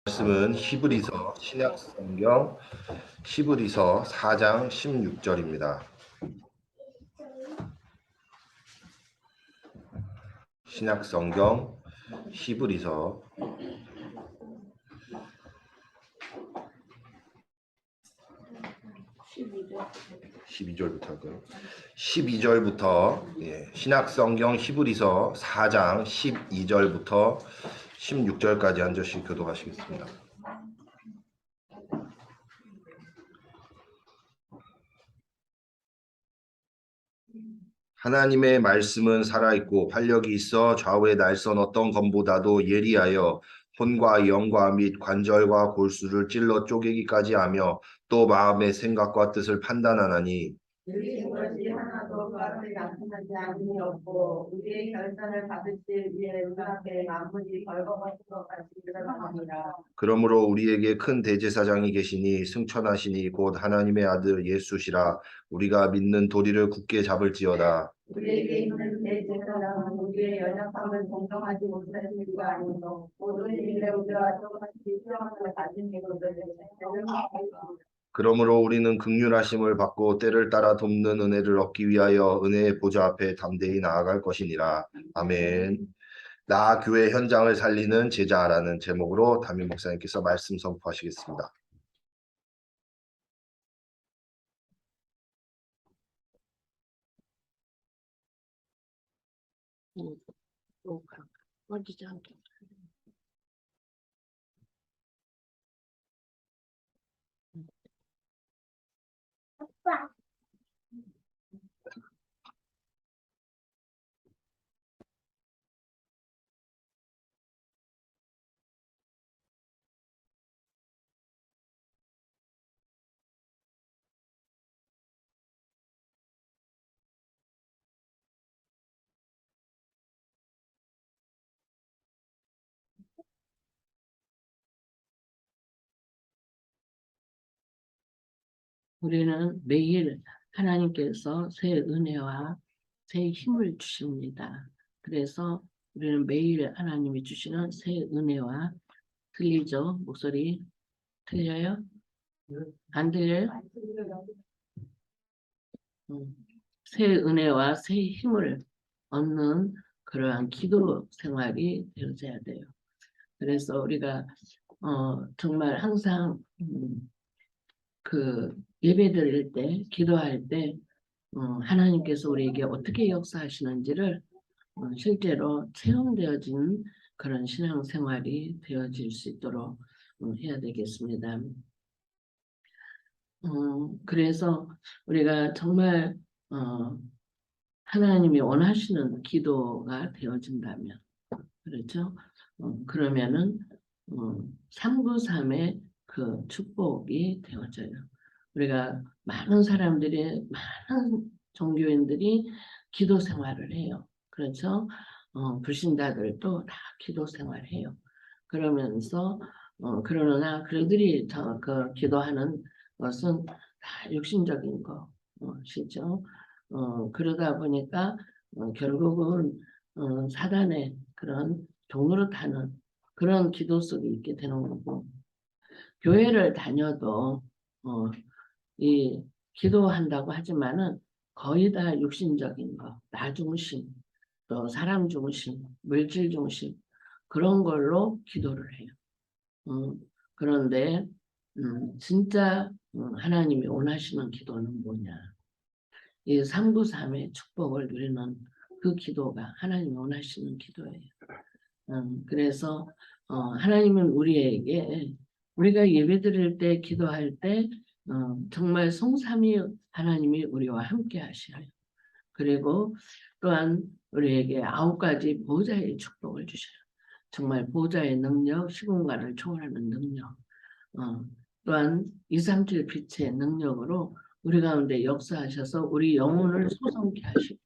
말씀은 히브리서 신약성경 히브리서 4장 16절입니다. 신약성경 히브리서 12절부터 할까요? 12절부터 신약성경 히브리서 4장 12절부터 16절까지 한 절씩 교독하시겠습니다. 하나님의 말씀은 살아있고 활력이 있어 좌우의 날선 어떤 검보다도 예리하여 혼과 영과 및 관절과 골수를 찔러 쪼개기까지 하며 또 마음의 생각과 뜻을 판단하나니 느린 것이 하나도 그 앞에 나타나지 아니었고 우리의 결단을 받으실 위에 눈앞에 만물이 벌거벗은 것 같이 드러납니다. 그러므로 우리에게 큰 대제사장이 계시니 승천하시니 곧 하나님의 아들 예수시라. 우리가 믿는 도리를 굳게 잡을지어다. 우리에게 있는 대제사장은 우리의 연약함을 공정하지 못하는 이가 아니고 모든 일에 우리와 똑같이 수용함을 가진 이거를 그러므로 우리는 긍휼하심을 받고 때를 따라 돕는 은혜를 얻기 위하여 은혜의 보좌 앞에 담대히 나아갈 것이니라. 아멘. 나 교회 현장을 살리는 제자라는 제목으로 담임 목사님께서 말씀 선포하시겠습니다. 꺼지지 않게. 아빠. 우리는 매일 하나님께서 새 은혜와 새 힘을 주십니다. 그래서 우리는 매일 하나님이 주시는 새 은혜와 들리죠? 목소리 들려요? 안 들려요? 새 은혜와 새 힘을 얻는 그러한 기도 생활이 되어져야 돼요. 그래서 우리가 정말 항상 그 예배 드릴 때, 기도할 때 하나님께서 우리에게 어떻게 역사하시는지를 실제로 체험되어진 그런 신앙생활이 되어질 수 있도록 해야 되겠습니다. 그래서 우리가 정말 하나님이 원하시는 기도가 되어진다면, 그렇죠? 그러면은 393의 그 축복이 되어져요. 우리가 많은 사람들이, 많은 종교인들이 기도 생활을 해요. 그렇죠? 불신자들도 다 기도 생활해요. 그러면서 그러나 그들이 그 기도하는 것은 다 육신적인 것이죠. 그러다 보니까 결국은 사단의 그런 종로를 타는 그런 기도 속에 있게 되는 거고, 교회를 다녀도 이 기도한다고 하지만은 거의 다 육신적인 거, 나 중심, 또 사람 중심, 물질 중심 그런 걸로 기도를 해요. 그런데 진짜 하나님이 원하시는 기도는 뭐냐? 이 393의 축복을 누리는 그 기도가 하나님이 원하시는 기도예요. 그래서 하나님은 우리에게 우리가 예배드릴 때 기도할 때 정말 성삼위 하나님이 우리와 함께 하셔요. 그리고 또한 우리에게 9가지 보좌의 축복을 주셔요. 정말 보좌의 능력, 시공간을 초월하는 능력, 또한 237 빛의 능력으로 우리 가운데 역사하셔서 우리 영혼을 소성케 하시고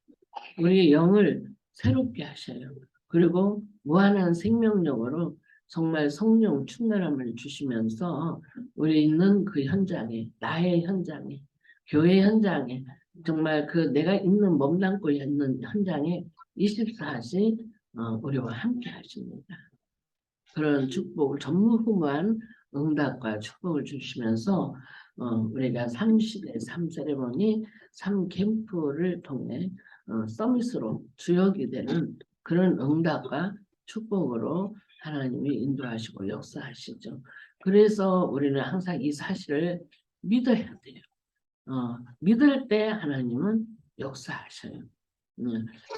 우리의 영을 새롭게 하셔요. 그리고 무한한 생명력으로 정말 성령 충만함을 주시면서 우리 있는 그 현장에, 나의 현장에, 교회 현장에, 정말 그 내가 있는 몸담고 있는 현장에 24시 우리와 함께 하십니다. 그런 축복을 전무후무한 응답과 축복을 주시면서 우리가 3시대 3세레모니 3캠프를 통해 서밋으로 주역이 되는 그런 응답과 축복으로 하나님이 인도하시고 역사하시죠. 그래서 우리는 항상 이 사실을 믿어야 돼요. 믿을 때 하나님은 역사하셔요.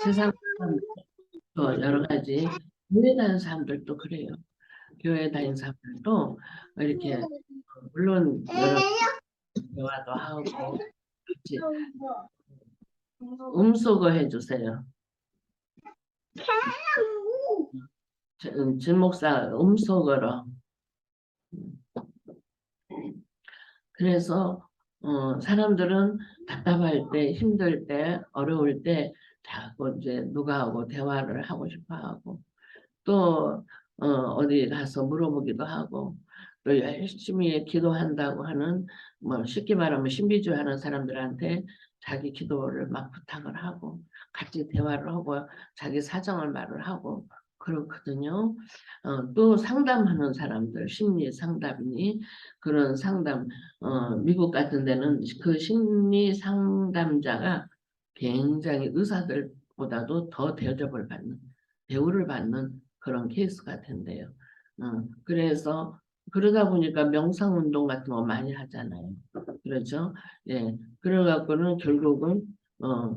세상 사람, 여러 가지 교회 다니는 사람들도 그래요. 교회 다니는 사람들도 이렇게 물론 여러 대화도 하고 같이 음소거 해주세요. 진 목사 음소거로. 그래서 사람들은 답답할 때, 힘들 때, 어려울 때 자꾸 이제 누가하고 대화를 하고 싶어하고 또 어디 가서 물어보기도 하고 또 열심히 기도한다고 하는 뭐 쉽게 말하면 신비주의하는 사람들한테 자기 기도를 막 부탁을 하고 같이 대화를 하고 자기 사정을 말을 하고 그렇거든요. 또 상담하는 사람들, 심리 상담이 그런 상담 미국 같은 데는 그 심리 상담자가 굉장히 의사들보다도 더 대접을 받는 대우를 받는 그런 케이스가 된대요. 그래서 그러다 보니까 명상운동 같은 거 많이 하잖아요. 그렇죠? 예. 그래갖고는 결국은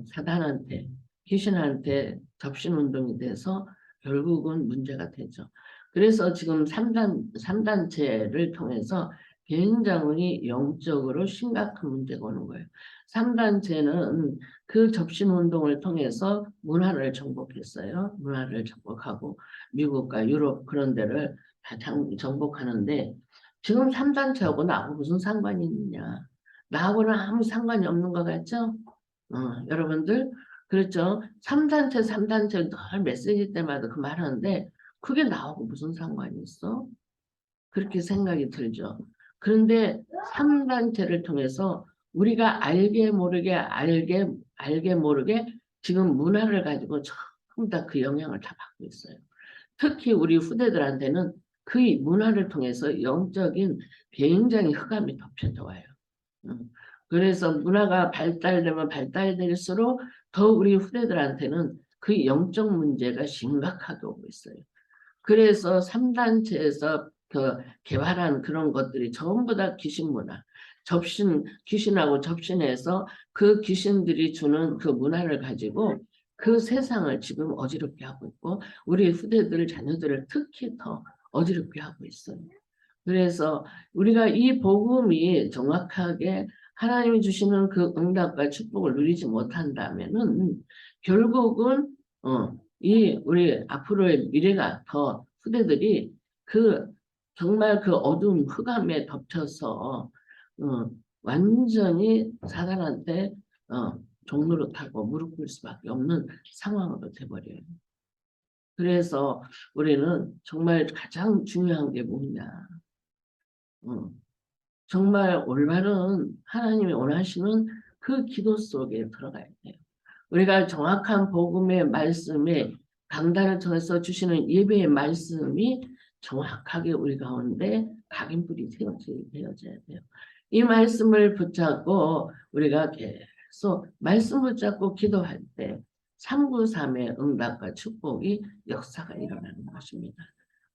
사단한테 귀신한테 접신운동이 돼서 결국은 문제가 되죠. 그래서 지금 3단체를 통해서 굉장히 영적으로 심각한 문제가 오는 거예요. 3단체는 그 접신운동을 통해서 문화를 정복했어요. 문화를 정복하고 미국과 유럽 그런 데를 다 정복하는데 지금 3단체하고 나하고 무슨 상관이 있느냐. 나하고는 아무 상관이 없는 것 같죠? 여러분들 그렇죠? 3단체 늘 메시지 때마다 그 말하는데 그게 나하고 무슨 상관이 있어? 그렇게 생각이 들죠. 그런데 3단체를 통해서 우리가 알게 모르게 지금 문화를 가지고 전부 다 그 영향을 다 받고 있어요. 특히 우리 후대들한테는 그 문화를 통해서 영적인 굉장히 흑암이 덮여져 와요. 그래서 문화가 발달되면 발달될수록 더 우리 후대들한테는 그 영적 문제가 심각하게 오고 있어요. 그래서 3단체에서 그 개발한 그런 것들이 전부 다 귀신 문화, 귀신하고 접신해서 그 귀신들이 주는 그 문화를 가지고 그 세상을 지금 어지럽게 하고 있고 우리 후대들 자녀들을 특히 더 어지럽게 하고 있어요. 그래서 우리가 이 복음이 정확하게 하나님이 주시는 그 응답과 축복을 누리지 못한다면은 결국은 이 우리 앞으로의 미래가 더 후대들이 그 정말 그 어두운 흑암에 덮쳐서 완전히 사단한테 종노릇하고 무릎 꿇을 수밖에 없는 상황으로 돼버려요. 그래서 우리는 정말 가장 중요한 게 뭐냐. 정말 올바른 하나님이 원하시는 그 기도 속에 들어가야 돼요. 우리가 정확한 복음의 말씀에 강단을 통해서 주시는 예배의 말씀이 정확하게 우리 가운데 각인불이 되어져야 돼요. 이 말씀을 붙잡고 우리가 계속 말씀 붙잡고 기도할 때 393의 응답과 축복이 역사가 일어나는 것입니다.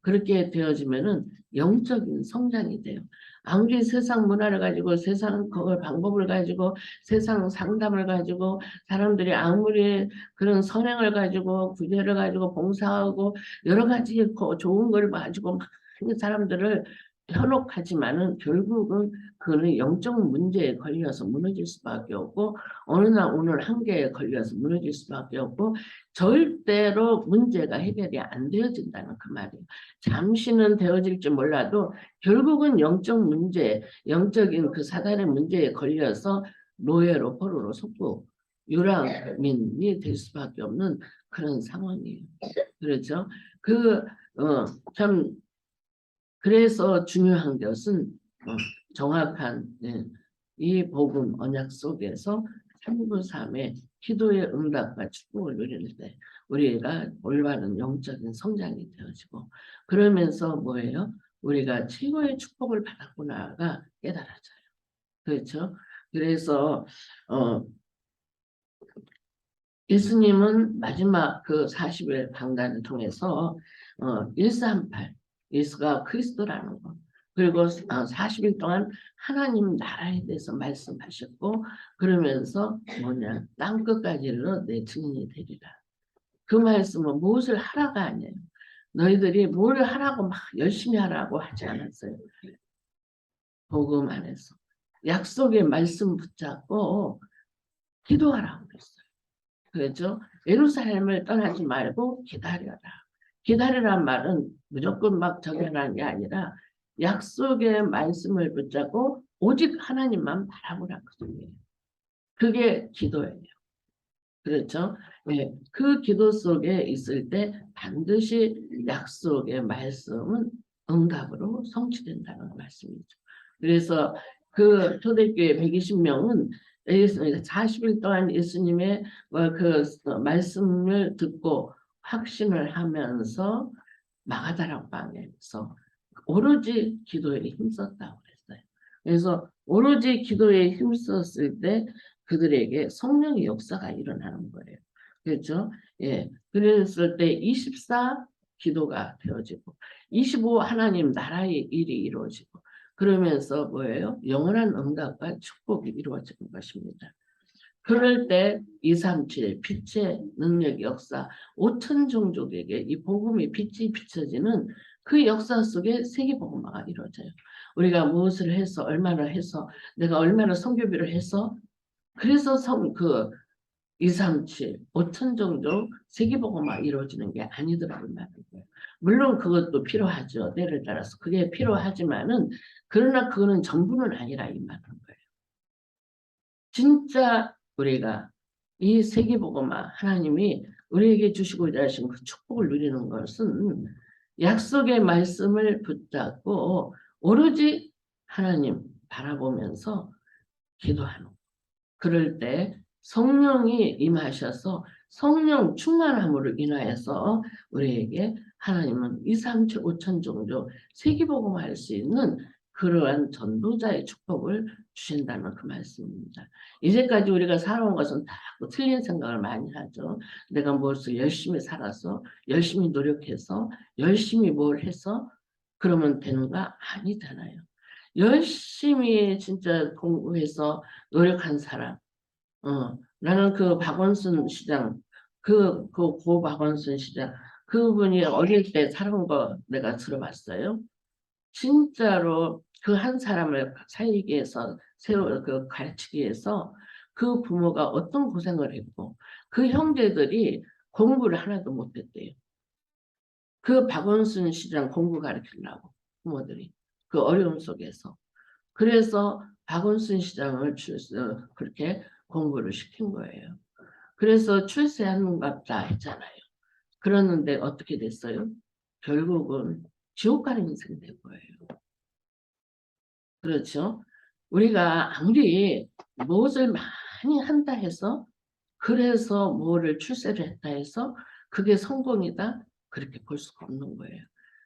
그렇게 되어지면은 영적인 성장이 돼요. 아무리 세상 문화를 가지고 세상 그걸 방법을 가지고 세상 상담을 가지고 사람들이 아무리 그런 선행을 가지고 구제를 가지고 봉사하고 여러 가지 좋은 걸 가지고 많은 사람들을 현혹하지만은 결국은 그는 영적 문제에 걸려서 무너질 수밖에 없고 어느 날 오늘 한계에 걸려서 무너질 수밖에 없고 절대로 문제가 해결이 안 되어진다는 그 말이에요. 잠시는 되어질지 몰라도 결국은 영적 문제, 영적인 그 사단의 문제에 걸려서 노예로 포로로 속고 유랑민이 될 수밖에 없는 그런 상황이에요. 그렇죠? 참 그래서 중요한 것은 정확한 이 복음 언약 속에서 393의 기도의 응답과 축복을 누리는데 우리가 올바른 영적인 성장이 되어지고 그러면서 뭐예요? 우리가 최고의 축복을 받았구나가 깨달아져요. 그렇죠? 그래서 예수님은 마지막 그 40일 방단을 통해서 138 예수가 그리스도라는 거 그리고 40일 동안 하나님 나라에 대해서 말씀하셨고 그러면서 뭐냐 땅 끝까지 이르러 내 증인이 되리라. 그 말씀은 무엇을 하라가 아니에요. 너희들이 뭘 하라고 막 열심히 하라고 하지 않았어요. 복음 안에서 약속의 말씀 붙잡고 기도하라고 그랬어요. 그렇죠? 예루살렘을 떠나지 말고 기다려라. 기다리란 말은 무조건 막 적용하는 게 아니라 약속의 말씀을 붙잡고 오직 하나님만 바라보라 그 소리예요. 그게 기도예요. 그렇죠? 네, 그 기도 속에 있을 때 반드시 약속의 말씀은 응답으로 성취된다는 말씀이죠. 그래서 그 초대교회 120명은 40일 동안 예수님의 그 말씀을 듣고 확신을 하면서 마가다락방에서 오로지 기도에 힘썼다고 그랬어요. 그래서 오로지 기도에 힘썼을 때 그들에게 성령의 역사가 일어나는 거예요. 그렇죠? 예. 그랬을 때 24 기도가 되어지고 25 하나님 나라의 일이 이루어지고 그러면서 뭐예요? 영원한 응답과 축복이 이루어지는 것입니다. 그럴 때 237 빛의 능력 역사 5천 종족에게 이 복음의 빛이 비춰지는 그 역사 속에 세계복음화가 이루어져요. 우리가 무엇을 해서 얼마나 해서 내가 얼마나 선교비를 해서 그래서 237 5천 종족 세계복음화 이루어지는 게 아니더라고요. 물론 그것도 필요하죠. 때를 따라서 그게 필요하지만은 그러나 그거는 전부는 아니라 이 말인 거예요. 진짜 우리가 이 세계복음화 하나님이 우리에게 주시고자 하신 그 축복을 누리는 것은 약속의 말씀을 붙잡고 오로지 하나님 바라보면서 기도하는 거. 그럴 때 성령이 임하셔서 성령 충만함으로 인하여서 우리에게 하나님은 2, 3, 7, 5천 종족 세계복음화할 수 있는 그러한 전도자의 축복을 주신다는 그 말씀입니다. 이제까지 우리가 살아온 것은 다 틀린 생각을 많이 하죠. 내가 무엇을 열심히 살아서 열심히 노력해서 열심히 뭘 해서 그러면 되는가? 아니잖아요. 열심히 진짜 공부해서 노력한 사람 나는 그 박원순 시장 고 박원순 시장 그분이 어릴 때 살은 거 내가 들어봤어요. 진짜로 그 한 사람을 살리기 위해서 새로 그 가르치기 위해서 그 부모가 어떤 고생을 했고 그 형제들이 공부를 하나도 못했대요. 그 박원순 시장 공부 가르치려고 부모들이 그 어려움 속에서 그래서 박원순 시장을 그렇게 공부를 시킨 거예요. 그래서 출세하는갑다 했잖아요. 그랬는데 어떻게 됐어요? 결국은 지옥 가는 인생 된 거예요. 그렇죠? 우리가 아무리 무엇을 많이 한다 해서 그래서 뭐를 출세를 했다 해서 그게 성공이다? 그렇게 볼 수가 없는 거예요.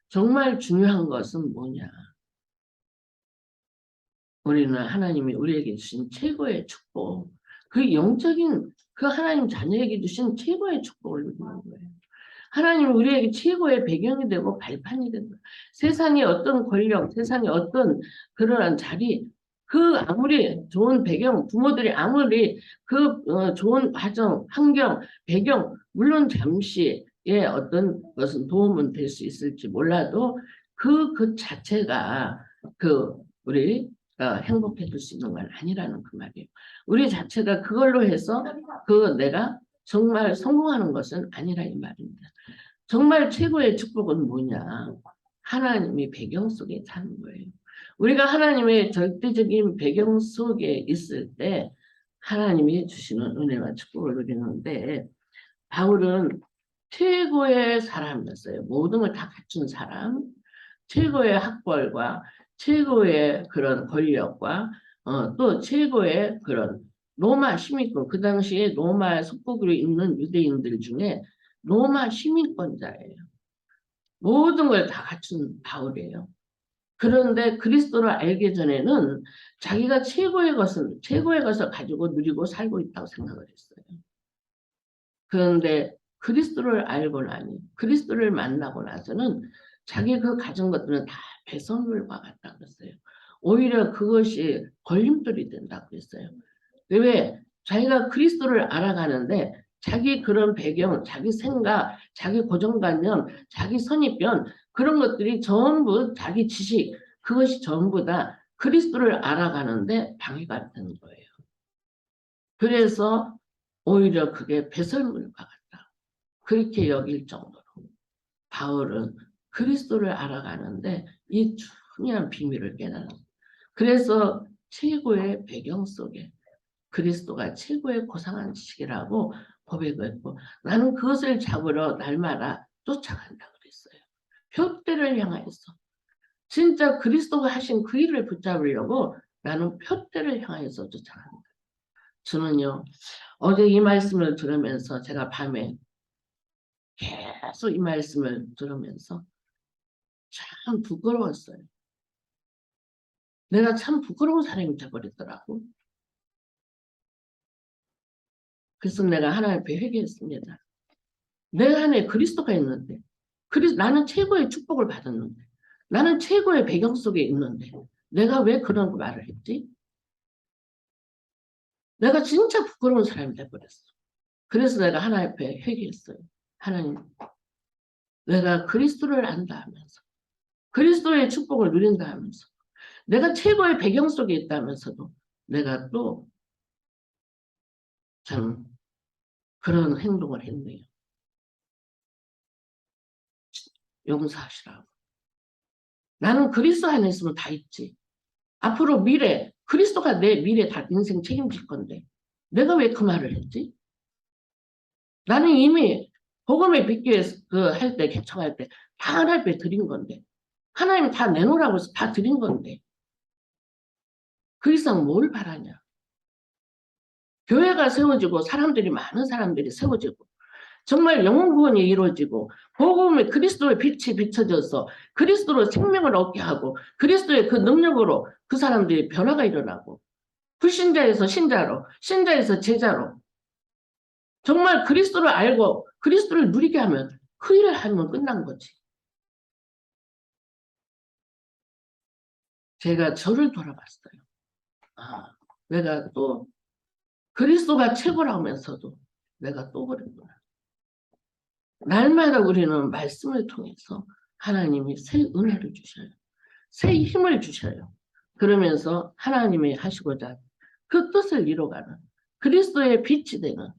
정말 중요한 것은 뭐냐? 우리는 하나님이 우리에게 주신 최고의 축복, 그 영적인 그 하나님 자녀에게 주신 최고의 축복을 누리는 거예요. 하나님은 우리에게 최고의 배경이 되고 발판이 된다. 세상의 어떤 권력, 세상의 어떤 그러한 자리, 그 아무리 좋은 배경, 부모들이 아무리 그 좋은 가정, 환경, 배경, 물론 잠시의 어떤 것은 도움은 될 수 있을지 몰라도 그 자체가 우리 행복해질 수 있는 건 아니라는 그 말이에요. 우리 자체가 그걸로 해서 내가 정말 성공하는 것은 아니라 이 말입니다. 정말 최고의 축복은 뭐냐? 하나님이 배경 속에 사는 거예요. 우리가 하나님의 절대적인 배경 속에 있을 때 하나님이 주시는 은혜와 축복을 누리는데 바울은 최고의 사람이었어요. 모든 걸 다 갖춘 사람, 최고의 학벌과 최고의 그런 권력과 또 최고의 그런 로마 시민권, 그 당시에 로마 속국으로 있는 유대인들 중에 로마 시민권자예요. 모든 걸 다 갖춘 바울이에요. 그런데 그리스도를 알기 전에는 자기가 최고의 것을 가지고 누리고 살고 있다고 생각을 했어요. 그런데 그리스도를 알고 나니, 그리스도를 만나고 나서는 자기 그 가진 것들은 다 배설물과 같다 그랬어요. 오히려 그것이 걸림돌이 된다고 그랬어요. 왜? 자기가 그리스도를 알아가는데 자기 그런 배경, 자기 생각, 자기 고정관념, 자기 선입견 그런 것들이 전부 자기 지식 그것이 전부 다 그리스도를 알아가는데 방해가 되는 거예요. 그래서 오히려 그게 배설물과 같다. 그렇게 여길 정도로 바울은 그리스도를 알아가는데 이 중요한 비밀을 깨달았어요. 그래서 최고의 배경 속에 그리스도가 최고의 고상한 지식이라고 고백했고 나는 그것을 잡으러 날마다 쫓아간다 그랬어요. 표대를 향하여서 진짜 그리스도가 하신 그 일을 붙잡으려고 나는 표대를 향하여서 쫓아간다. 저는요 어제 이 말씀을 들으면서 제가 밤에 계속 이 말씀을 들으면서 참 부끄러웠어요. 내가 참 부끄러운 사람이 되어버렸더라고. 그래서 내가 하나님 앞에 회개했습니다. 내 안에 그리스도가 있는데 나는 최고의 축복을 받았는데 나는 최고의 배경 속에 있는데 내가 왜 그런 말을 했지? 내가 진짜 부끄러운 사람이 돼버렸어. 그래서 내가 하나님 앞에 회개했어요. 하나님, 내가 그리스도를 안다 하면서 그리스도의 축복을 누린다 하면서 내가 최고의 배경 속에 있다면서도 내가 또 참 그런 행동을 했네요. 용서하시라고. 나는 그리스도 안에 있으면 다 있지. 앞으로 미래, 그리스도가 내 미래 다 인생 책임질 건데 내가 왜 그 말을 했지? 나는 이미 복음의 빛교회 할 때, 개척할 때 다 하나님 앞에 드린 건데 하나님 다 내놓으라고 해서 다 드린 건데 그 이상 뭘 바라냐? 교회가 세워지고 많은 사람들이 세워지고 정말 영혼 구원이 이루어지고 복음의 그리스도의 빛이 비춰져서 그리스도로 생명을 얻게 하고 그리스도의 그 능력으로 그 사람들이 변화가 일어나고 불신자에서 신자로 신자에서 제자로 정말 그리스도를 알고 그리스도를 누리게 하면 그 일을 하면 끝난 거지. 제가 저를 돌아봤어요. 아, 내가 또 그리스도가 최고라고 하면서도 내가 또 그랬구나. 날마다 우리는 말씀을 통해서 하나님이 새 은혜를 주셔요. 새 힘을 주셔요. 그러면서 하나님이 하시고자 그 뜻을 이뤄가는 그리스도의 빛이 되는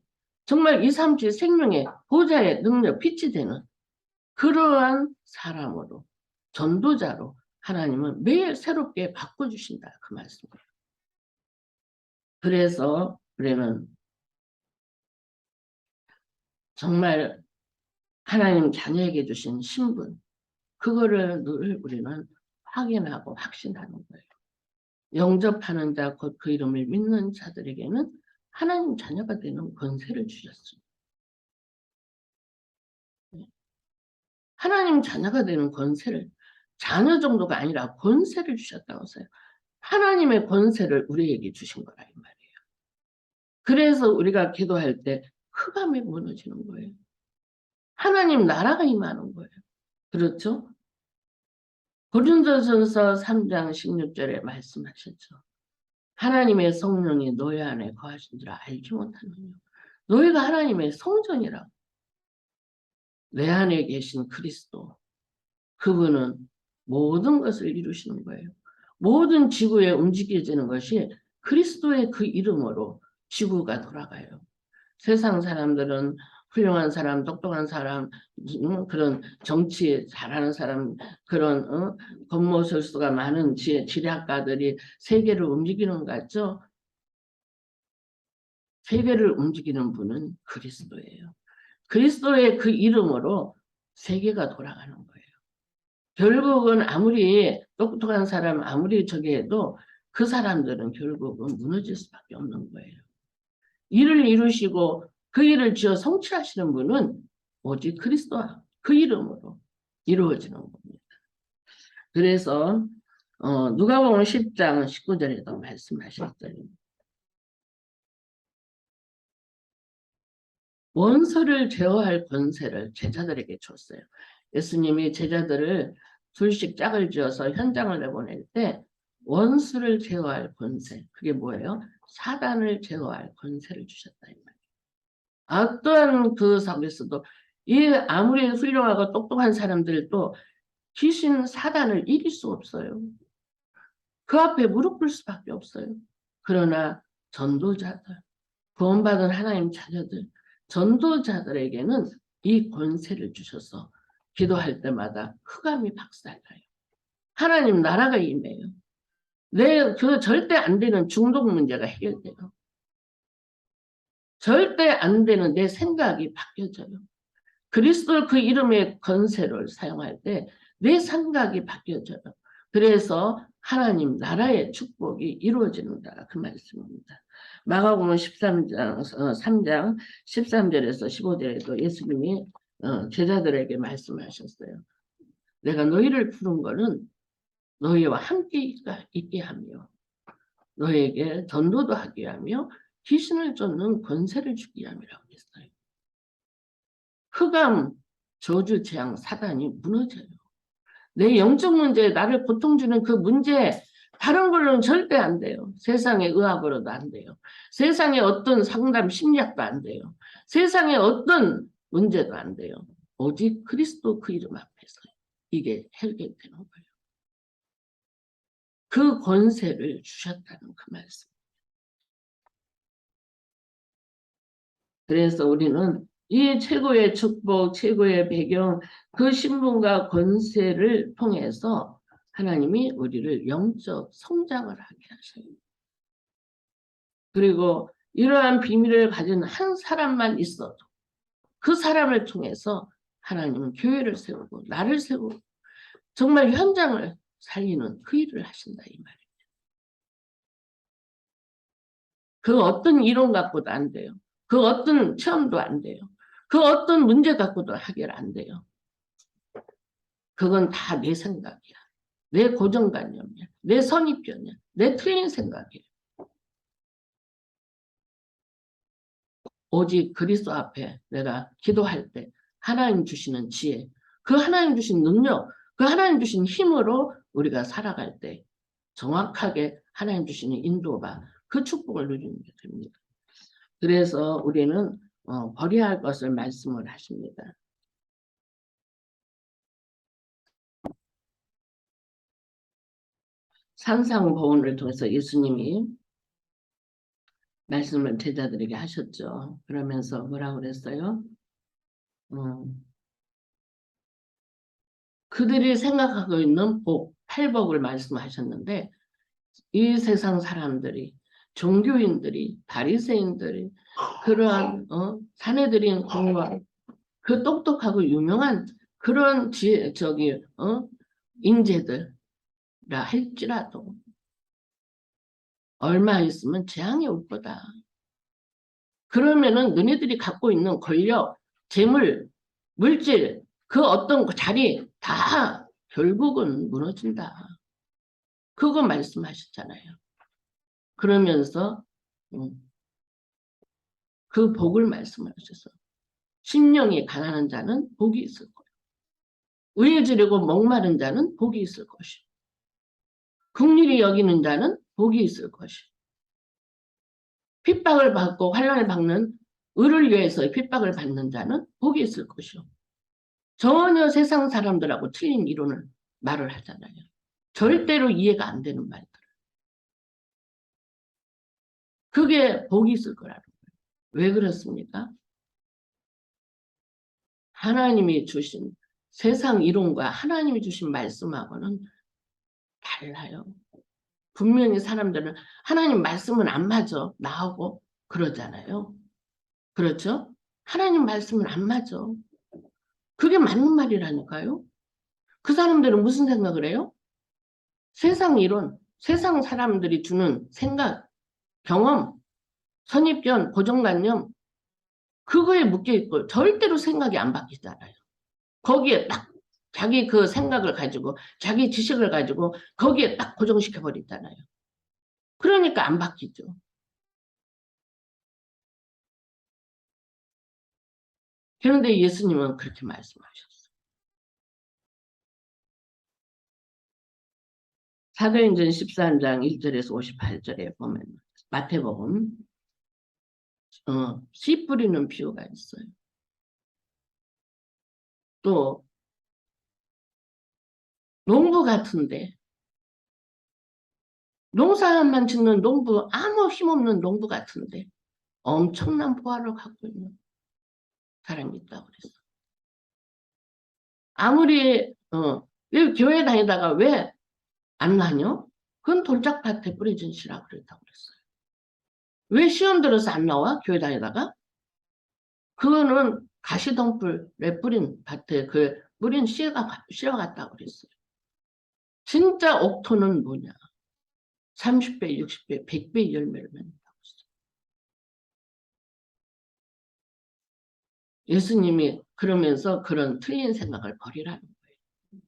정말 2, 3, 7 생명의 보좌의 능력 빛이 되는 그러한 사람으로 전도자로 하나님은 매일 새롭게 바꿔주신다. 그 말씀이에요. 그래서 우리는 정말 하나님 자녀에게 주신 신분 그거를 늘 우리는 확인하고 확신하는 거예요. 영접하는 자, 곧 그 이름을 믿는 자들에게는 하나님 자녀가 되는 권세를 주셨습니다. 하나님 자녀가 되는 권세를 자녀 정도가 아니라 권세를 주셨다고 해서요. 하나님의 권세를 우리에게 주신 거라 이 말이에요. 그래서 우리가 기도할 때 흑암이 무너지는 거예요. 하나님 나라가 임하는 거예요. 그렇죠? 고린도전서 3장 16절에 말씀하셨죠. 하나님의 성령이 너희 안에 거하신 줄 알지 못하느냐. 너희가 하나님의 성전이라고. 내 안에 계신 그리스도. 그분은 모든 것을 이루시는 거예요. 모든 지구에 움직여지는 것이 그리스도의 그 이름으로 지구가 돌아가요. 세상 사람들은 훌륭한 사람, 똑똑한 사람, 그런 정치 잘하는 사람, 그런 겉모술수가 많은 지략가들이 세계를 움직이는 것 같죠? 세계를 움직이는 분은 그리스도예요. 그리스도의 그 이름으로 세계가 돌아가는 거예요. 결국은 아무리 똑똑한 사람, 아무리 저기 해도 그 사람들은 결국은 무너질 수밖에 없는 거예요. 일을 이루시고 그 일을 지어 성취하시는 분은 오직 그리스도와 그 이름으로 이루어지는 겁니다. 그래서 누가복음 10장 19절에도 말씀하셨어요. 원수를 제어할 권세를 제자들에게 줬어요. 예수님이 제자들을 둘씩 짝을 지어서 현장을 내보낼 때 원수를 제어할 권세, 그게 뭐예요? 사단을 제어할 권세를 주셨다 이 말이에요. 어떠한 그 속에서도 이 아무리 훌륭하고 똑똑한 사람들도 귀신 사단을 이길 수 없어요. 그 앞에 무릎 꿇을 수밖에 없어요. 그러나 전도자들, 구원받은 하나님 자녀들, 전도자들에게는 이 권세를 주셔서 기도할 때마다 흑암이 박살나요. 하나님 나라가 임해요. 그 절대 안 되는 중독 문제가 해결돼요. 절대 안 되는 내 생각이 바뀌어져요. 그리스도 그 이름의 권세를 사용할 때 내 생각이 바뀌어져요. 그래서 하나님 나라의 축복이 이루어지는다 그 말씀입니다. 마가복음 13장 3장 13절에서 15절에도 예수님이 제자들에게 말씀하셨어요. 내가 너희를 부른 거는 너희와 함께 있게 하며 너에게 전도도 하게 하며 귀신을 쫓는 권세를 주게 함이라고 했어요. 흑암, 저주, 재앙, 사단이 무너져요. 내 영적 문제, 나를 고통 주는 그 문제, 다른 걸로는 절대 안 돼요. 세상의 의학으로도 안 돼요. 세상의 어떤 상담 심리학도 안 돼요. 세상의 어떤 문제도 안 돼요. 오직 그리스도 그 이름 앞에서 이게 해결되는 거예요. 그 권세를 주셨다는 그 말씀. 그래서 우리는 이 최고의 축복, 최고의 배경, 그 신분과 권세를 통해서 하나님이 우리를 영적 성장을 하게 하셔요. 그리고 이러한 비밀을 가진 한 사람만 있어도 그 사람을 통해서 하나님은 교회를 세우고 나를 세우고 정말 현장을 살리는 그 일을 하신다 이 말이에요. 그 어떤 이론 갖고도 안 돼요. 그 어떤 체험도 안 돼요. 그 어떤 문제 갖고도 해결 안 돼요. 그건 다 내 생각이야. 내 고정관념이야. 내 선입견이야. 내 틀린 생각이에요. 오직 그리스도 앞에 내가 기도할 때 하나님 주시는 지혜, 그 하나님 주신 능력, 그 하나님 주신 힘으로 우리가 살아갈 때 정확하게 하나님 주시는 인도가 그 축복을 누리는 게 됩니다. 그래서 우리는 버려야 할 것을 말씀을 하십니다. 산상보훈을 통해서 예수님이 말씀을 제자들에게 하셨죠. 그러면서 뭐라고 그랬어요? 그들이 생각하고 있는 복, 팔복을 말씀하셨는데 이 세상 사람들이 종교인들이 바리새인들이 그러한 사내들인 공무원 그 똑똑하고 유명한 그런 인재들이라 할지라도 얼마 있으면 재앙이 올 거다. 그러면은 너네들이 갖고 있는 권력, 재물, 물질 그 어떤 자리 다 결국은 무너진다. 그거 말씀하셨잖아요. 그러면서 그 복을 말씀을 하셔서 심령이 가난한 자는 복이 있을 거예요. 의에 지르고 목마른 자는 복이 있을 것이요. 긍휼히 여기는 자는 복이 있을 것이요. 핍박을 받고 환난을 받는 의를 위해서 핍박을 받는 자는 복이 있을 것이요. 전혀 세상 사람들하고 틀린 이론을 말을 하잖아요. 절대로 이해가 안 되는 말들. 그게 복이 있을 거라는 거예요. 왜 그렇습니까? 하나님이 주신 세상 이론과 하나님이 주신 말씀하고는 달라요. 분명히 사람들은 하나님 말씀은 안 맞아 나하고 그러잖아요. 그렇죠? 하나님 말씀은 안 맞아. 그게 맞는 말이라니까요. 그 사람들은 무슨 생각을 해요? 세상 이론, 세상 사람들이 주는 생각, 경험, 선입견, 고정관념 그거에 묶여 있고 절대로 생각이 안 바뀌잖아요. 거기에 딱 자기 그 생각을 가지고 자기 지식을 가지고 거기에 딱 고정시켜 버리잖아요. 그러니까 안 바뀌죠. 그런데 예수님은 그렇게 말씀하셨어요. 사도행전 13장 1절에서 58절에 보면 마태복음 씨 뿌리는 비유가 있어요. 또 농부 같은데 농사만 짓는 농부, 아무 힘없는 농부 같은데 엄청난 보화를 갖고 있는 사람이 있다고 그랬어. 아무리 여기 교회 다니다가 왜 안 나냐? 그건 돌짝밭에 뿌려진 씨라고 그랬다고 그랬어요. 왜 시험 들어서 안 나와? 교회 다니다가? 그거는 가시덤불에 뿌린 밭에 그 뿌린 씨가 씨가 같다고 그랬어요. 진짜 옥토는 뭐냐? 30배, 60배, 100배의 열매를 맺는다고 했어요. 예수님이 그러면서 그런 틀린 생각을 버리라는 거예요.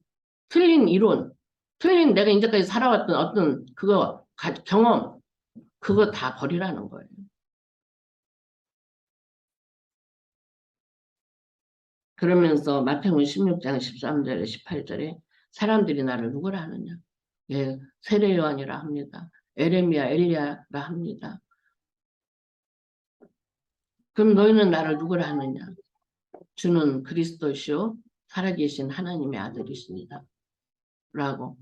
틀린 이론, 틀린 내가 이제까지 살아왔던 어떤 그거 경험, 그거 다 버리라는 거예요. 그러면서 마태복음 16장 13절에 18절에 사람들이 나를 누구라 하느냐? 예, 세례 요한이라 합니다. 에레미야, 엘리야라 합니다. 그럼 너희는 나를 누구라 하느냐? 주는 그리스도시요 살아계신 하나님의 아들이십니다. 라고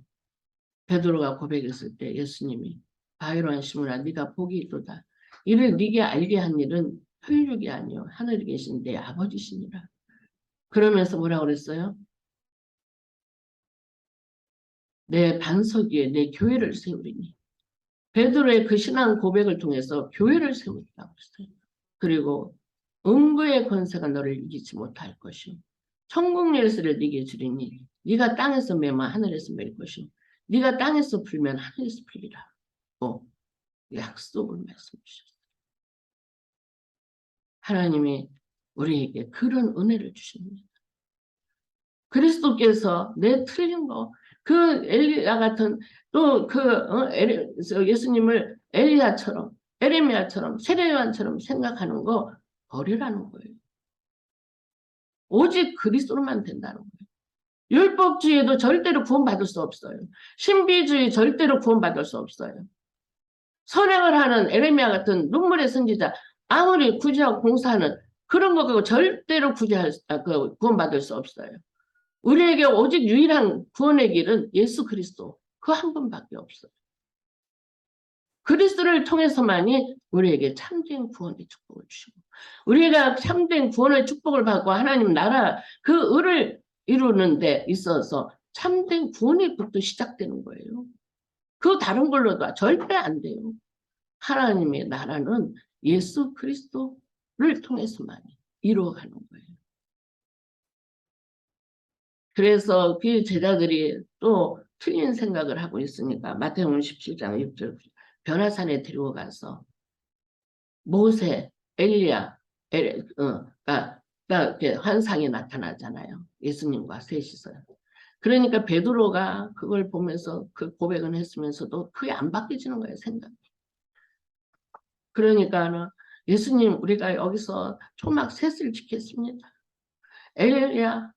베드로가 고백했을 때 예수님이 바위로한 시몬아 네가 복이 있도다. 이를 네게 알게 한 일은 혈육이 아니요 하늘에 계신 내 아버지시니라. 그러면서 뭐라고 그랬어요? 내 반석 위에 내 교회를 세우리니. 베드로의 그 신앙 고백을 통해서 교회를 세우리라고 했어요. 그리고 음부의 권세가 너를 이기지 못할 것이요. 천국 열쇠를 네게 주리니 네가 땅에서 매면 하늘에서 맬 것이요. 네가 땅에서 풀면 하늘에서 풀리라. 약속을 말씀해 주셨어요. 하나님이 우리에게 그런 은혜를 주십니다. 그리스도께서 내 틀린 거, 그 엘리야 같은 또 예수님을 엘리야처럼, 에레미야처럼, 세례요한처럼 생각하는 거 버리라는 거예요. 오직 그리스도로만 된다는 거예요. 율법주의도 절대로 구원받을 수 없어요. 신비주의 절대로 구원받을 수 없어요. 선행을 하는 에레미야 같은 눈물의 선지자, 아무리 구제하고 공사하는 그런 거 그거 절대로 구원받을 수 없어요. 우리에게 오직 유일한 구원의 길은 예수 그리스도 그 한 분밖에 없어요. 그리스도를 통해서만이 우리에게 참된 구원의 축복을 주시고 우리가 참된 구원의 축복을 받고 하나님 나라 그 의를 이루는 데 있어서 참된 구원의 것도 시작되는 거예요. 그 다른 걸로도 절대 안 돼요. 하나님의 나라는 예수 그리스도를 통해서만 이루어가는 거예요. 그래서 그 제자들이 또 틀린 생각을 하고 있으니까 마태복음 17장 6절 변화산에 데리고 가서 모세, 엘리야, 환상이 나타나잖아요. 예수님과 셋이서. 그러니까 베드로가 그걸 보면서 그 고백을 했으면서도 그게 안 바뀌어지는 거예요, 생각이. 그러니까 예수님 우리가 여기서 초막 셋을 지켰습니다. 엘리야,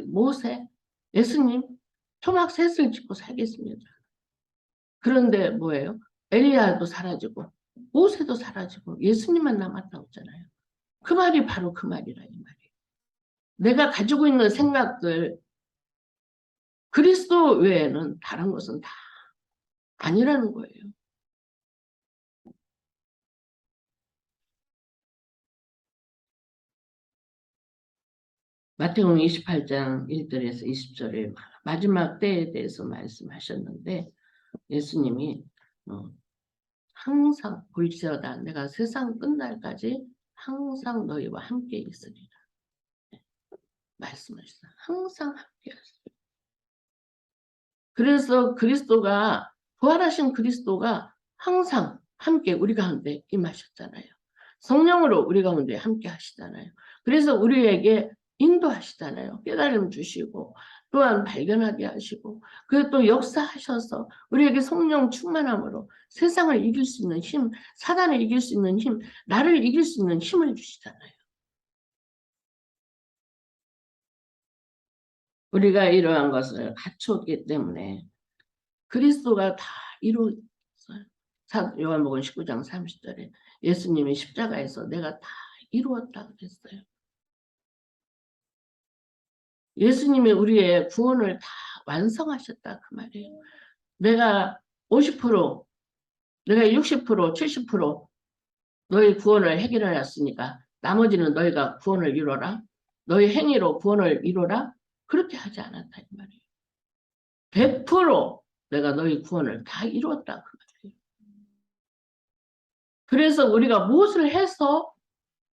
모세, 예수님 초막 셋을 짓고 살겠습니다. 그런데 뭐예요? 엘리야도 사라지고 모세도 사라지고 예수님만 남았다고 했잖아요. 그 말이 바로 그 말이라 이 말이에요. 내가 가지고 있는 생각들 그리스도 외에는 다른 것은 다 아니라는 거예요. 마태복음 28장 1절에서 20절에 마지막 때에 대해서 말씀하셨는데 예수님이 항상 볼지어다 내가 세상 끝날까지 항상 너희와 함께 있으리라 말씀하셨어요. 항상 함께 하세요. 그래서 그리스도가 부활하신 그리스도가 항상 함께 우리 가운데 임하셨잖아요. 성령으로 우리 가운데 함께 하시잖아요. 그래서 우리에게 인도하시잖아요. 깨달음 주시고 또한 발견하게 하시고 그리고 또 역사하셔서 우리에게 성령 충만함으로 세상을 이길 수 있는 힘, 사단을 이길 수 있는 힘, 나를 이길 수 있는 힘을 주시잖아요. 우리가 이러한 것을 갖췄기 때문에 그리스도가 다 이루었어요. 요한복음 19장 30절에 예수님이 십자가에서 내가 다 이루었다 그랬어요. 예수님이 우리의 구원을 다 완성하셨다 그 말이에요. 내가 50%, 내가 60%, 70% 너희 구원을 해결해 놨으니까 나머지는 너희가 구원을 이뤄라. 너희 행위로 구원을 이뤄라. 그렇게 하지 않았다 이 말이에요. 100% 내가 너희 구원을 다 이루었다 그 말이에요. 그래서 우리가 무엇을 해서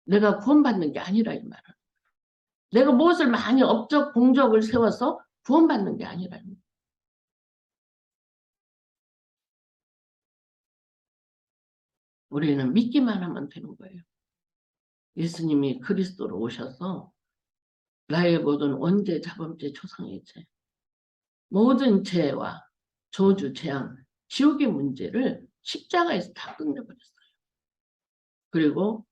내가 구원받는 게 아니라 이 말은. 내가 무엇을 많이 업적, 공적을 세워서 구원받는 게 아니라 이 말이에요. 우리는 믿기만 하면 되는 거예요. 예수님이 그리스도로 오셔서 나의 모든 원죄, 자범죄, 초상의 죄, 모든 죄와 저주, 재앙, 지옥의 문제를 십자가에서 다 끝내버렸어요. 그리고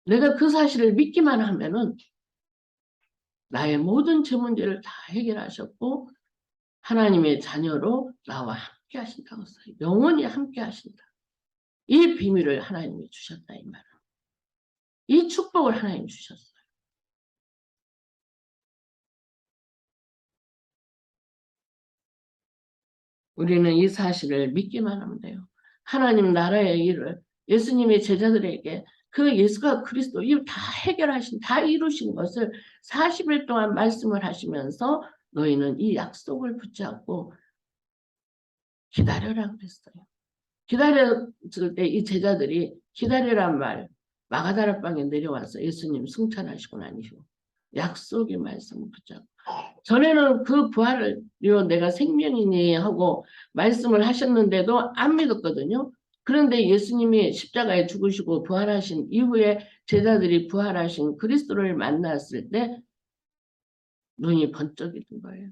내가 그 사실을 믿기만 하면은 나의 모든 죄 문제를 다 해결하셨고 하나님의 자녀로 나와 함께 하신다고 써요. 영원히 함께 하신다. 이 비밀을 하나님이 주셨다 이 말은. 이 축복을 하나님 주셨어요. 우리는 이 사실을 믿기만 하면 돼요. 하나님 나라의 일을 예수님의 제자들에게 그 예수가 그리스도 이 다 해결하신, 다 이루신 것을 40일 동안 말씀을 하시면서 너희는 이 약속을 붙잡고 기다려라 그랬어요. 기다렸을 때 이 제자들이 기다리란 말 마가다라 방에 내려와서 예수님 승천하시고 난 이후 약속의 말씀을 붙잡고 전에는 그 부활을 내가 생명이니 하고 말씀을 하셨는데도 안 믿었거든요. 그런데 예수님이 십자가에 죽으시고 부활하신 이후에 제자들이 부활하신 그리스도를 만났을 때 눈이 번쩍이 든 거예요.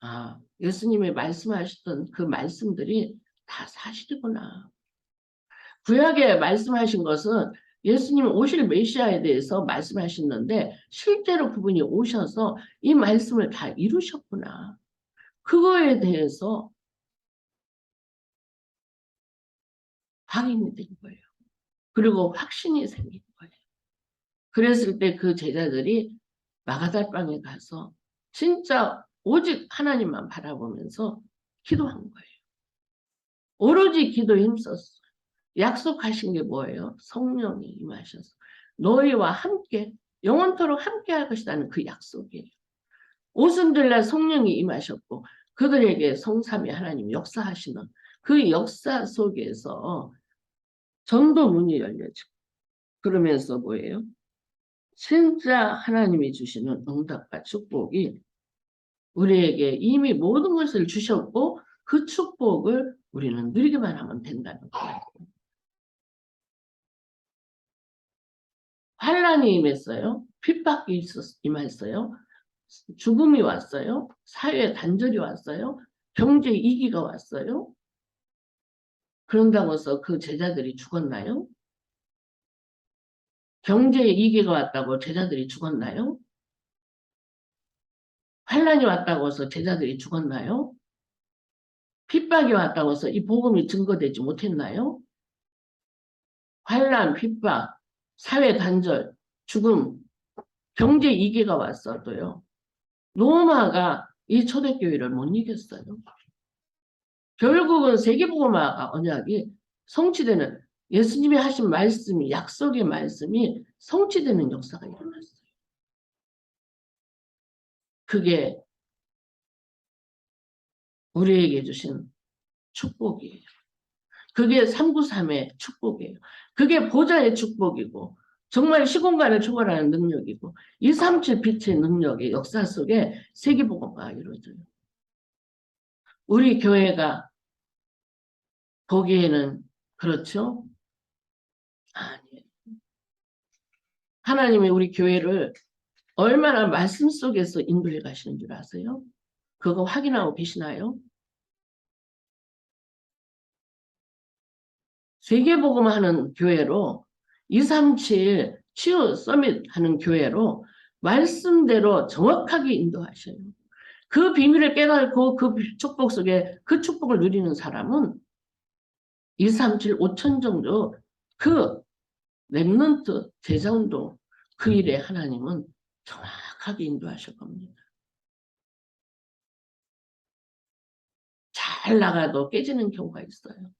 아, 예수님이 말씀하셨던 그 말씀들이 다 사실이구나. 구약에 말씀하신 것은 예수님 오실 메시아에 대해서 말씀하셨는데 실제로 그분이 오셔서 이 말씀을 다 이루셨구나. 그거에 대해서 확인이 된 거예요. 그리고 확신이 생긴 거예요. 그랬을 때 그 제자들이 마가달방에 가서 진짜 오직 하나님만 바라보면서 기도한 거예요. 오로지 기도에 힘썼어요. 약속하신 게 뭐예요? 성령이 임하셔서 너희와 함께 영원토록 함께 할 것이라는 그 약속이에요. 오순절날 성령이 임하셨고 그들에게 성삼위 하나님 역사하시는 그 역사 속에서 전도 문이 열려지고 그러면서 뭐예요? 진짜 하나님이 주시는 응답과 축복이 우리에게 이미 모든 것을 주셨고 그 축복을 우리는 누리기만 하면 된다는 거예요. 환란이 임했어요. 핍박이 임했어요. 죽음이 왔어요. 사회 단절이 왔어요. 경제 위기가 왔어요. 그런다고 해서 그 제자들이 죽었나요? 경제 위기가 왔다고 제자들이 죽었나요? 환란이 왔다고 해서 제자들이 죽었나요? 핍박이 왔다고 해서 이 복음이 증거되지 못했나요? 환란, 핍박, 사회 단절, 죽음, 경제 위기가 왔어도요. 로마가 이 초대교회를 못 이겼어요. 결국은 세계복음화 언약이 성취되는 예수님이 하신 말씀이 약속의 말씀이 성취되는 역사가 일어났어요. 그게 우리에게 주신 축복이에요. 그게 393의 축복이에요. 그게 보좌의 축복이고 정말 시공간을 초월하는 능력이고 237 빛의 능력의 역사 속에 세계복음화가 이루어져요. 우리 교회가 보기에는 그렇죠. 아니에요. 하나님이 우리 교회를 얼마나 말씀 속에서 인도해 가시는 줄 아세요? 그거 확인하고 계시나요? 세계복음하는 교회로 237 치유 서밋 하는 교회로 말씀대로 정확하게 인도하셔요. 그 비밀을 깨닫고 그 축복 속에 그 축복을 누리는 사람은 237 5천 정도 그 렘넌트 재정도 그 일에 하나님은 정확하게 인도하실 겁니다. 잘 나가도 깨지는 경우가 있어요.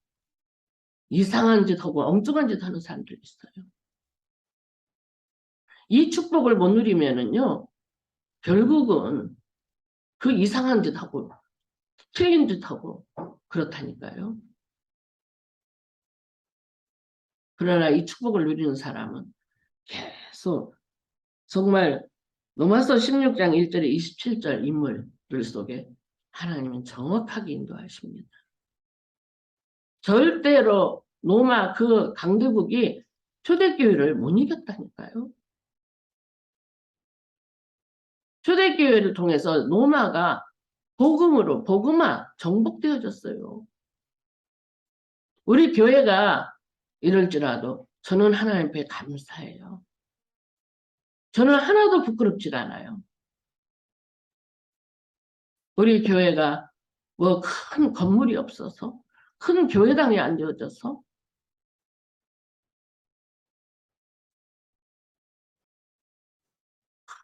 이상한 짓 하고 엉뚱한 짓 하는 사람들이 있어요. 이 축복을 못 누리면은요, 결국은 그 이상한 짓 하고 틀린 짓 하고 그렇다니까요. 그러나 이 축복을 누리는 사람은 계속 정말 로마서 16장 1절에 27절 인물들 속에 하나님은 정확하게 인도하십니다. 절대로 로마 그 강대국이 초대교회를 못 이겼다니까요. 초대교회를 통해서 로마가 복음으로 복음화 정복되어졌어요. 우리 교회가 이럴지라도 저는 하나님 앞에 감사해요. 저는 하나도 부끄럽지 않아요. 우리 교회가 뭐 큰 건물이 없어서 큰 교회당이 안 되어져서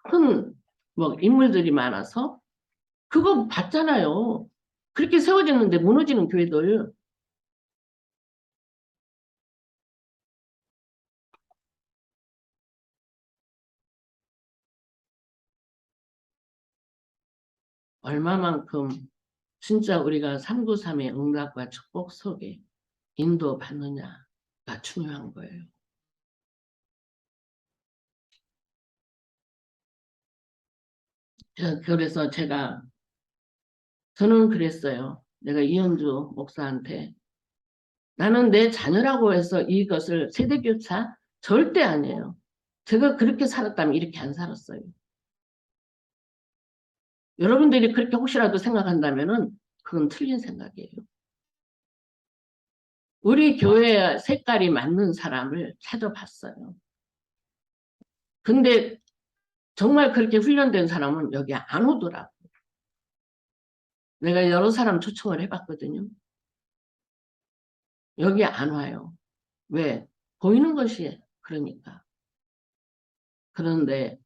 큰 뭐 인물들이 많아서 그거 봤잖아요. 그렇게 세워졌는데 무너지는 교회들. 얼마만큼 진짜 우리가 393의 응답과 축복 속에 인도받느냐가 중요한 거예요. 그래서 저는 그랬어요. 내가 이현주 목사한테 나는 내 자녀라고 해서 이것을 세대교차 절대 아니에요. 제가 그렇게 살았다면 이렇게 안 살았어요. 여러분들이 그렇게 혹시라도 생각한다면은 그건 틀린 생각이에요. 우리 교회 색깔이 맞는 사람을 찾아봤어요. 근데 정말 그렇게 훈련된 사람은 여기 안 오더라고. 내가 여러 사람 초청을 해봤거든요. 여기 안 와요. 왜? 보이는 것이 그러니까. 그런데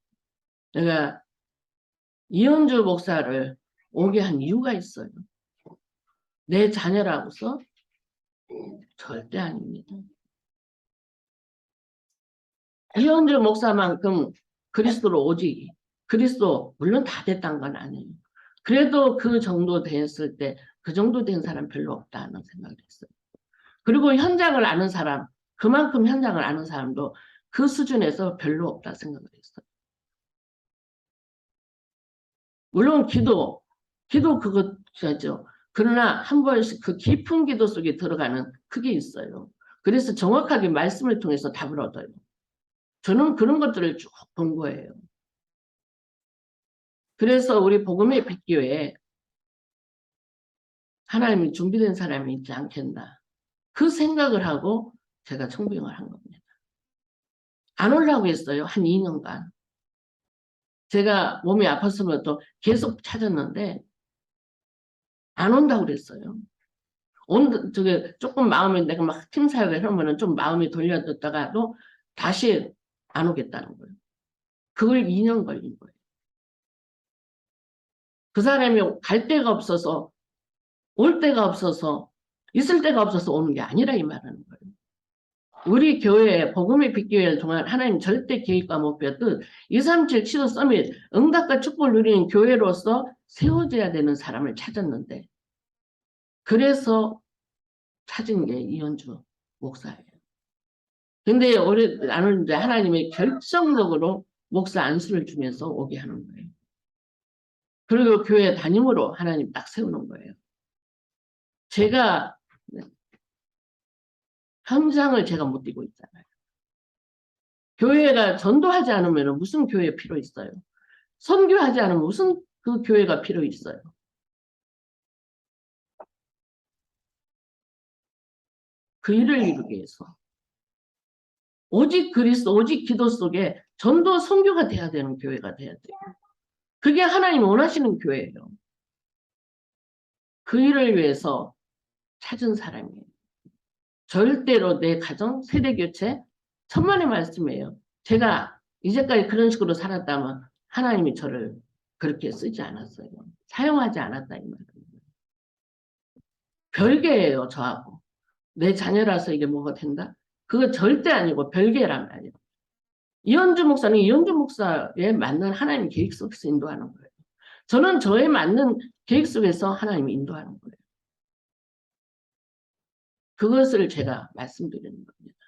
내가 이현주 목사를 오게 한 이유가 있어요. 내 자녀라고서? 절대 아닙니다. 이현주 목사만큼 그리스도로 오지. 그리스도 물론 다 됐다는 건 아니에요. 그래도 그 정도 됐을 때 그 정도 된 사람 별로 없다는 생각을 했어요. 그리고 현장을 아는 사람, 그만큼 현장을 아는 사람도 그 수준에서 별로 없다 생각을 했어요. 물론 기도 그거죠. 그러나 한 번씩 그 깊은 기도 속에 들어가는 그게 있어요. 그래서 정확하게 말씀을 통해서 답을 얻어요. 저는 그런 것들을 쭉 본 거예요. 그래서 우리 복음의 빛교회에 하나님이 준비된 사람이 있지 않겠나. 그 생각을 하고 제가 청빙을 한 겁니다. 안 오려고 했어요. 한 2년간. 제가 몸이 아팠으면도 계속 찾았는데 안 온다고 그랬어요. 저게 조금 마음이 내가 막 팀 사역을 하면은 좀 마음이 돌려뒀다가도 다시 안 오겠다는 거예요. 그걸 2년 걸린 거예요. 그 사람이 갈 데가 없어서 올 데가 없어서 있을 데가 없어서 오는 게 아니라 이 말하는 거예요. 우리 교회 복음의 빛교회를 통한 하나님 절대 계획과 목표 뜻 237 치유 서밋 응답과 축복을 누리는 교회로서 세워져야 되는 사람을 찾았는데 그래서 찾은 게 이현주 목사예요. 근데 나는 이제 하나님의 결정적으로 목사 안수를 주면서 오게 하는 거예요. 그리고 교회 담임으로 하나님 딱 세우는 거예요. 제가 현장을 제가 못 뛰고 있잖아요. 교회가 전도하지 않으면 무슨 교회 필요 있어요? 선교하지 않으면 무슨 그 교회가 필요 있어요? 그 일을 이루기 위해서. 오직 그리스도, 오직 기도 속에 전도 선교가 돼야 되는 교회가 돼야 돼요. 그게 하나님이 원하시는 교회예요. 그 일을 위해서 찾은 사람이에요. 절대로 내 가정, 세대교체, 천만의 말씀이에요. 제가 이제까지 그런 식으로 살았다면 하나님이 저를 그렇게 쓰지 않았어요. 사용하지 않았다 이 말이에요. 별개예요, 저하고. 내 자녀라서 이게 뭐가 된다? 그거 절대 아니고 별개란 말이에요. 이현주 목사는 이현주 목사에 맞는 하나님 계획 속에서 인도하는 거예요. 저는 저에 맞는 계획 속에서 하나님이 인도하는 거예요. 그것을 제가 말씀드리는 겁니다.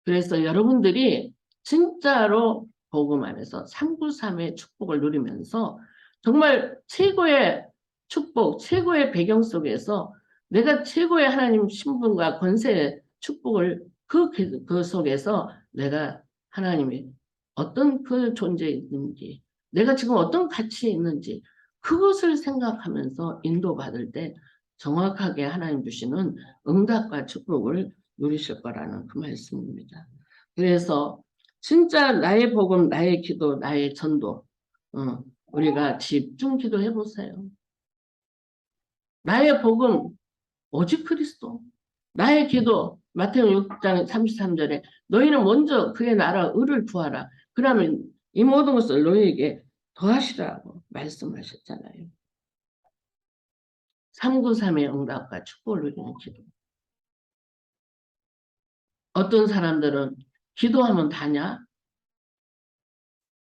그래서 여러분들이 진짜로 복음 안에서 393의 축복을 누리면서 정말 최고의 축복, 최고의 배경 속에서 내가 최고의 하나님 신분과 권세의 축복을 그 속에서 내가 하나님이 어떤 그 존재에 있는지, 내가 지금 어떤 가치에 있는지 그것을 생각하면서 인도받을 때 정확하게 하나님 주시는 응답과 축복을 누리실 거라는 그 말씀입니다. 그래서 진짜 나의 복음, 나의 기도, 나의 전도 우리가 집중 기도해 보세요. 나의 복음 오직 그리스도. 나의 기도 마태복음 6장 33절에 너희는 먼저 그의 나라 의를 구하라. 그러면 이 모든 것을 너희에게 더하시라고 말씀하셨잖아요. 393의 응답과 축복을 누리는 기도. 어떤 사람들은 기도하면 다냐?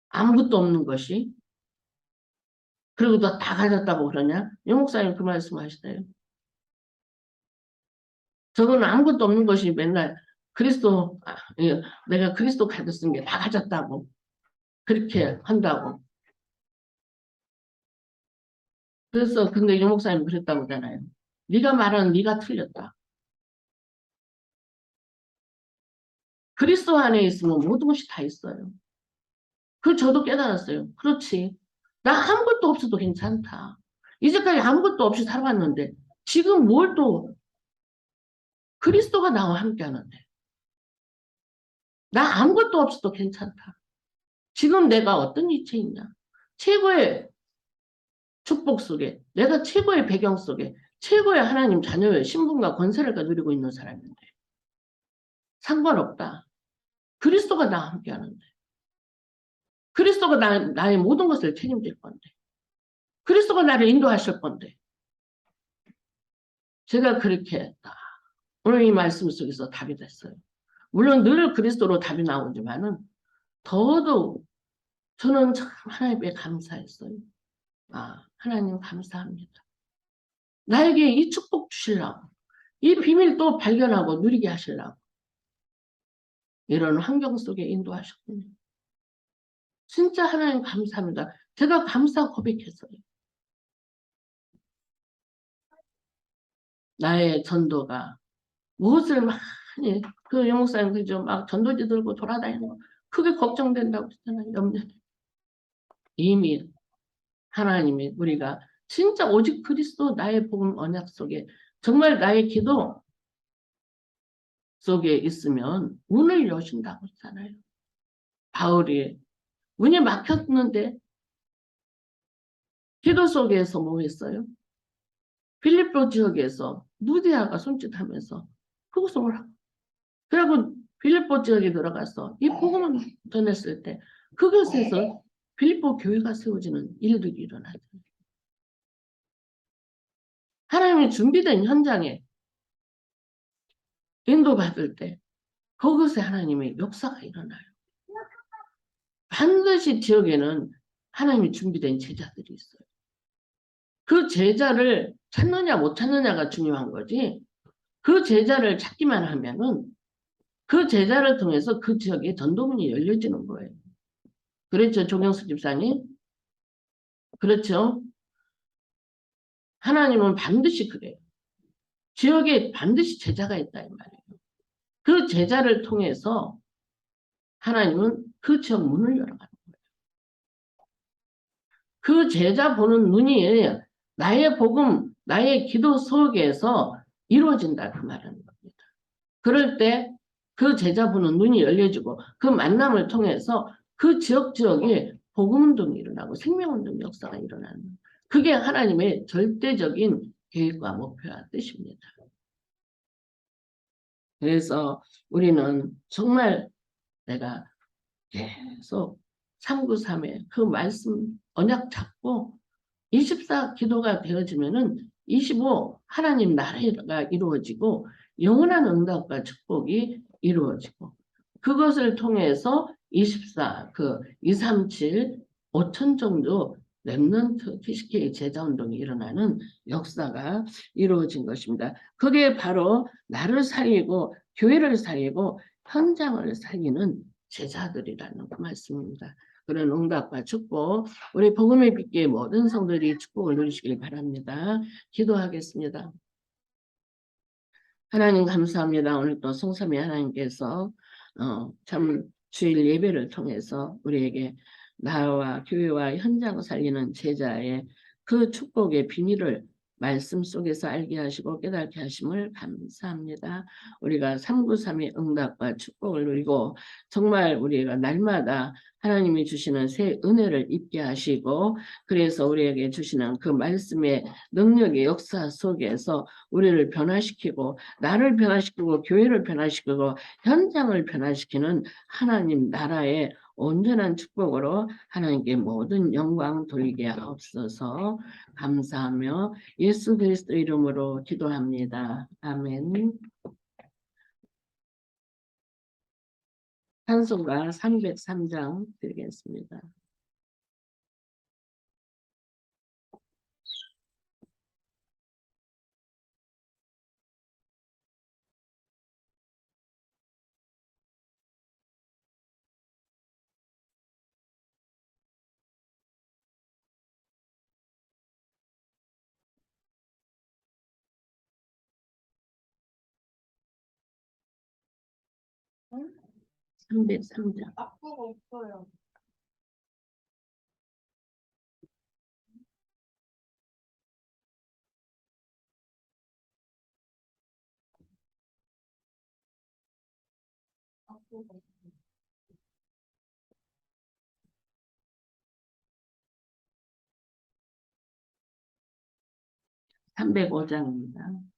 아무것도 없는 것이. 그리고 너 다 가졌다고 그러냐? 영 목사님 그 말씀 하시대요. 저거는 아무것도 없는 것이 맨날 그리스도, 내가 그리스도 가졌은 게 다 가졌다고. 그렇게 한다고. 그래서 근데 영 목사님 그랬다고 하잖아요. 네가 말하는 네가 틀렸다. 그리스도 안에 있으면 모든 것이 다 있어요. 그걸 저도 깨달았어요. 그렇지. 나 아무것도 없어도 괜찮다. 이제까지 아무것도 없이 살아왔는데 지금 뭘 또 그리스도가 나와 함께 하는데 나 아무것도 없어도 괜찮다. 지금 내가 어떤 위치에 있냐. 최고의 축복 속에 내가 최고의 배경 속에 최고의 하나님 자녀의 신분과 권세를 누리고 있는 사람인데 상관없다. 그리스도가 나와 함께 하는데 그리스도가 나의 모든 것을 책임질 건데 그리스도가 나를 인도하실 건데 제가 그렇게 했다. 오늘 이 말씀 속에서 답이 됐어요. 물론 늘 그리스도로 답이 나오지만은 더더욱 저는 참 하나님께 감사했어요. 아, 하나님 감사합니다. 나에게 이 축복 주시려고 이 비밀 또 발견하고 누리게 하시려고 이런 환경 속에 인도하셨군요. 진짜 하나님 감사합니다. 제가 감사 고백했어요. 나의 전도가 무엇을 많이 그 영목사님 그죠 막 전도지 들고 돌아다니는 거 크게 걱정된다고 했잖아요. 염려. 이미 하나님이 우리가 진짜 오직 그리스도 나의 복음 언약 속에 정말 나의 기도 속에 있으면 문을 여신다고 했잖아요. 바울이 문이 막혔는데 기도 속에서 뭐 했어요? 빌립보 지역에서 누디아가 손짓하면서 후송을 하고 그리고 빌립보 지역에 들어가서 이 복음을 전했을 때 그것에서 빌립보 교회가 세워지는 일들이 일어나죠. 하나님이 준비된 현장에 인도받을 때 그것에 하나님의 역사가 일어나요. 반드시 지역에는 하나님이 준비된 제자들이 있어요. 그 제자를 찾느냐 못 찾느냐가 중요한 거지 그 제자를 찾기만 하면은 그 제자를 통해서 그 지역에 전도문이 열려지는 거예요. 그렇죠, 조경수 집사님? 그렇죠? 하나님은 반드시 그래요. 지역에 반드시 제자가 있다 이 말이에요. 그 제자를 통해서 하나님은 그 지역 문을 열어가는 거예요. 그 제자 보는 눈이 나의 복음, 나의 기도 속에서 이루어진다 그 말하는 겁니다. 그럴 때 그 제자 보는 눈이 열려지고 그 만남을 통해서 그 지역에 복음운동이 일어나고 생명운동 역사가 일어나는 그게 하나님의 절대적인 계획과 목표와 뜻입니다. 그래서 우리는 정말 내가 계속 393의 그 말씀 언약 잡고 24 기도가 되어지면은 25 하나님 나라가 이루어지고 영원한 응답과 축복이 이루어지고 그것을 통해서 24 그 237 5천 정도 렘넌트 TCK 제자운동이 일어나는 역사가 이루어진 것입니다. 그게 바로 나를 살리고 교회를 살리고 현장을 살리는 제자들이라는 그 말씀입니다. 그런 응답과 축복 우리 복음의 빛의 모든 성도들이 축복을 누리시길 바랍니다. 기도하겠습니다. 하나님 감사합니다. 오늘 또 성삼위 하나님께서 참 주일 예배를 통해서 우리에게 나와 교회와 현장을 살리는 제자의 그 축복의 비밀을 말씀 속에서 알게 하시고 깨닫게 하심을 감사합니다. 우리가 393의 응답과 축복을 누리고 정말 우리가 날마다 하나님이 주시는 새 은혜를 입게 하시고 그래서 우리에게 주시는 그 말씀의 능력의 역사 속에서 우리를 변화시키고 나를 변화시키고 교회를 변화시키고 현장을 변화시키는 하나님 나라의 온전한 축복으로 하나님께 모든 영광 돌리게 하옵소서. 감사하며 예수 그리스도 이름으로 기도합니다. 아멘. 찬송가 303장 드리겠습니다. 응? 303장. 악보가 없어요. 악보가 없어요. 305장입니다.